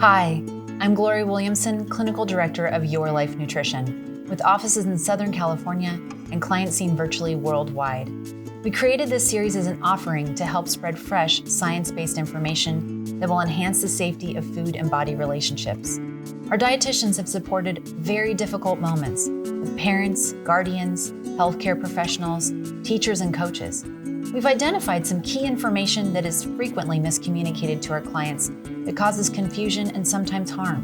Hi, I'm Gloria Williamson, Clinical Director of Your Life Nutrition, with offices in Southern California and clients seen virtually worldwide. We created this series as an offering to help spread fresh, science-based information that will enhance the safety of food and body relationships. Our dietitians have supported very difficult moments with parents, guardians, healthcare professionals, teachers, and coaches. We've identified some key information that is frequently miscommunicated to our clients that causes confusion and sometimes harm.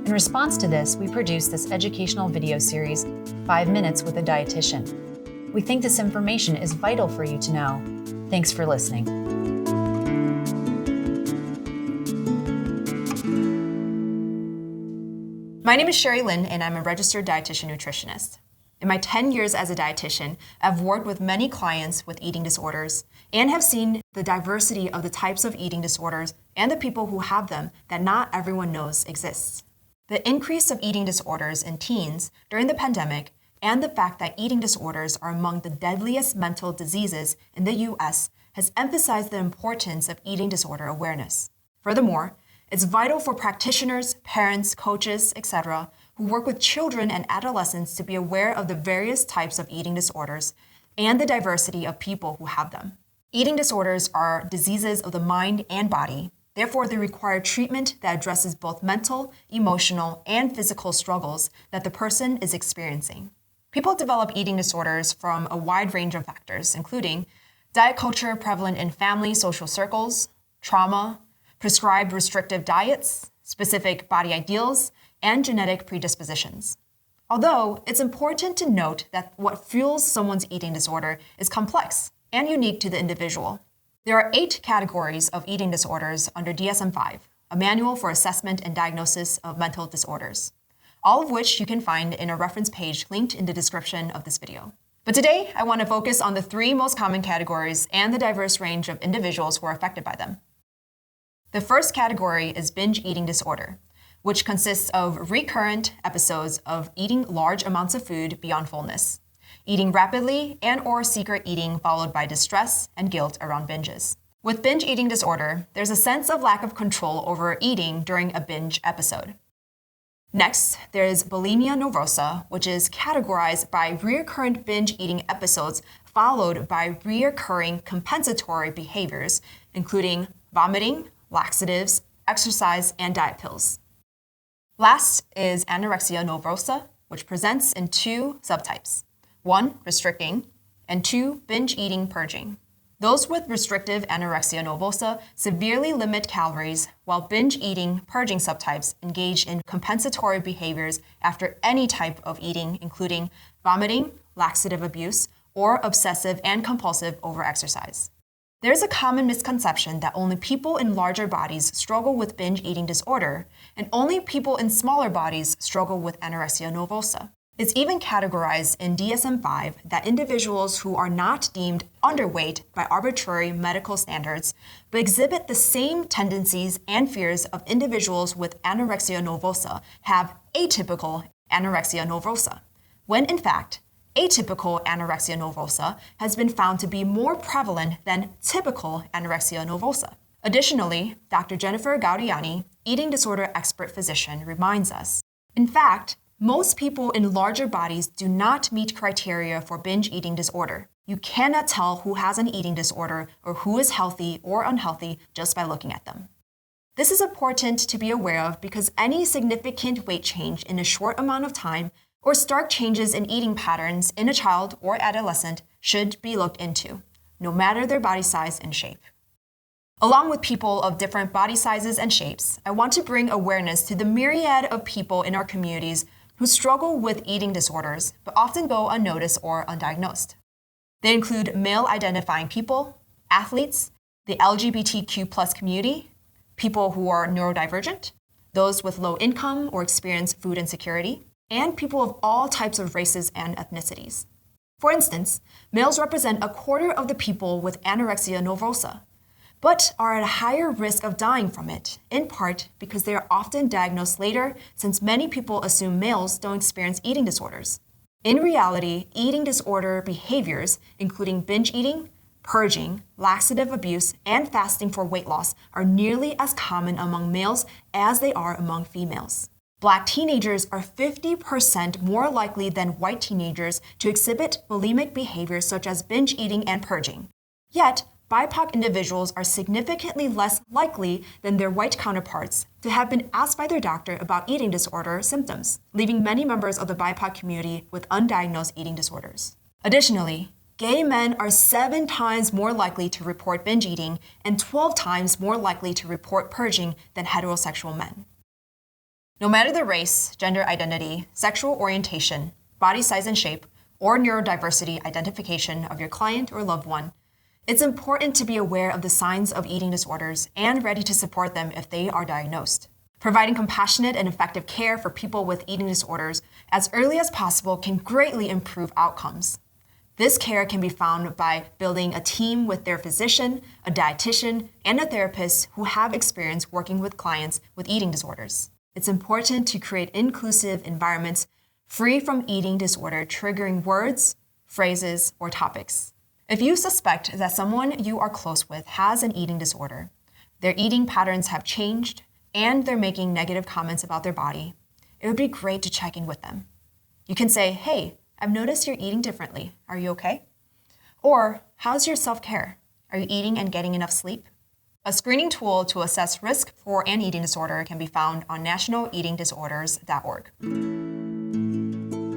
In response to this, we produced this educational video series, 5 Minutes with a Dietitian. We think this information is vital for you to know. Thanks for listening. My name is Sherry Lynn, and I'm a registered dietitian nutritionist. In my 10 years as a dietitian, I've worked with many clients with eating disorders and have seen the diversity of the types of eating disorders and the people who have them that not everyone knows exists. The increase of eating disorders in teens during the pandemic and the fact that eating disorders are among the deadliest mental diseases in the U.S. has emphasized the importance of eating disorder awareness. Furthermore, it's vital for practitioners, parents, coaches, etc., who work with children and adolescents to be aware of the various types of eating disorders and the diversity of people who have them. Eating disorders are diseases of the mind and body. Therefore, they require treatment that addresses both mental, emotional, and physical struggles that the person is experiencing. People develop eating disorders from a wide range of factors, including diet culture prevalent in family social circles, trauma, prescribed restrictive diets, specific body ideals, and genetic predispositions. Although it's important to note that what fuels someone's eating disorder is complex and unique to the individual. There are 8 categories of eating disorders under DSM-5, a manual for assessment and diagnosis of mental disorders, all of which you can find in a reference page linked in the description of this video. But today, I want to focus on the 3 most common categories and the diverse range of individuals who are affected by them. The first category is binge eating disorder, which consists of recurrent episodes of eating large amounts of food beyond fullness, eating rapidly and/or secret eating followed by distress and guilt around binges. With binge eating disorder, there's a sense of lack of control over eating during a binge episode. Next, there is bulimia nervosa, which is categorized by recurrent binge eating episodes followed by recurring compensatory behaviors, including vomiting, laxatives, exercise, and diet pills. Last is anorexia nervosa, which presents in 2 subtypes. 1, restricting, and 2, binge eating purging. Those with restrictive anorexia nervosa severely limit calories, while binge eating purging subtypes engage in compensatory behaviors after any type of eating, including vomiting, laxative abuse, or obsessive and compulsive overexercise. There's a common misconception that only people in larger bodies struggle with binge eating disorder, and only people in smaller bodies struggle with anorexia nervosa. It's even categorized in DSM-5 that individuals who are not deemed underweight by arbitrary medical standards, but exhibit the same tendencies and fears of individuals with anorexia nervosa have atypical anorexia nervosa, when in fact, atypical anorexia nervosa has been found to be more prevalent than typical anorexia nervosa. Additionally, Dr. Jennifer Gaudiani, eating disorder expert physician, reminds us, in fact, most people in larger bodies do not meet criteria for binge eating disorder. You cannot tell who has an eating disorder or who is healthy or unhealthy just by looking at them. This is important to be aware of because any significant weight change in a short amount of time or stark changes in eating patterns in a child or adolescent should be looked into, no matter their body size and shape. Along with people of different body sizes and shapes, I want to bring awareness to the myriad of people in our communities who struggle with eating disorders but often go unnoticed or undiagnosed. They include male-identifying people, athletes, the LGBTQ+ community, people who are neurodivergent, those with low income or experience food insecurity, and people of all types of races and ethnicities. For instance, males represent a quarter of the people with anorexia nervosa, but are at a higher risk of dying from it, in part because they are often diagnosed later since many people assume males don't experience eating disorders. In reality, eating disorder behaviors, including binge eating, Purging, laxative abuse, and fasting for weight loss are nearly as common among males as they are among females. Black teenagers are 50% more likely than white teenagers to exhibit bulimic behaviors such as binge eating and purging. Yet, BIPOC individuals are significantly less likely than their white counterparts to have been asked by their doctor about eating disorder symptoms, leaving many members of the BIPOC community with undiagnosed eating disorders. Additionally, gay men are 7 times more likely to report binge eating and 12 times more likely to report purging than heterosexual men. No matter the race, gender identity, sexual orientation, body size and shape, or neurodiversity identification of your client or loved one, it's important to be aware of the signs of eating disorders and ready to support them if they are diagnosed. Providing compassionate and effective care for people with eating disorders as early as possible can greatly improve outcomes. This care can be found by building a team with their physician, a dietitian, and a therapist who have experience working with clients with eating disorders. It's important to create inclusive environments free from eating disorder triggering words, phrases, or topics. If you suspect that someone you are close with has an eating disorder, their eating patterns have changed, and they're making negative comments about their body, it would be great to check in with them. You can say, "Hey, I've noticed you're eating differently. Are you okay?" Or, "How's your self-care? Are you eating and getting enough sleep?" A screening tool to assess risk for an eating disorder can be found on nationaleatingdisorders.org.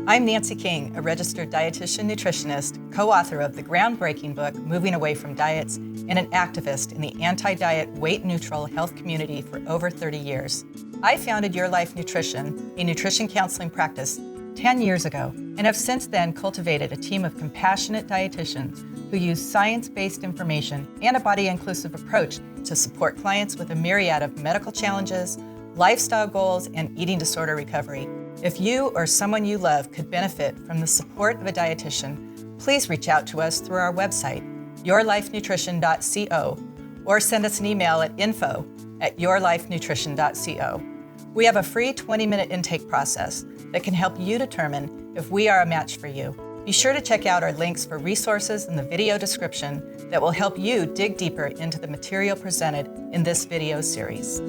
I'm Nancy King, a registered dietitian nutritionist, co-author of the groundbreaking book, Moving Away from Diets, and an activist in the anti-diet, weight-neutral health community for over 30 years. I founded Your Life Nutrition, a nutrition counseling practice, 10 years ago, and have since then cultivated a team of compassionate dietitians who use science-based information and a body-inclusive approach to support clients with a myriad of medical challenges, lifestyle goals, and eating disorder recovery. If you or someone you love could benefit from the support of a dietitian, please reach out to us through our website, yourlifenutrition.co, or send us an email at info@yourlifenutrition.co. We have a free 20-minute intake process that can help you determine if we are a match for you. Be sure to check out our links for resources in the video description that will help you dig deeper into the material presented in this video series.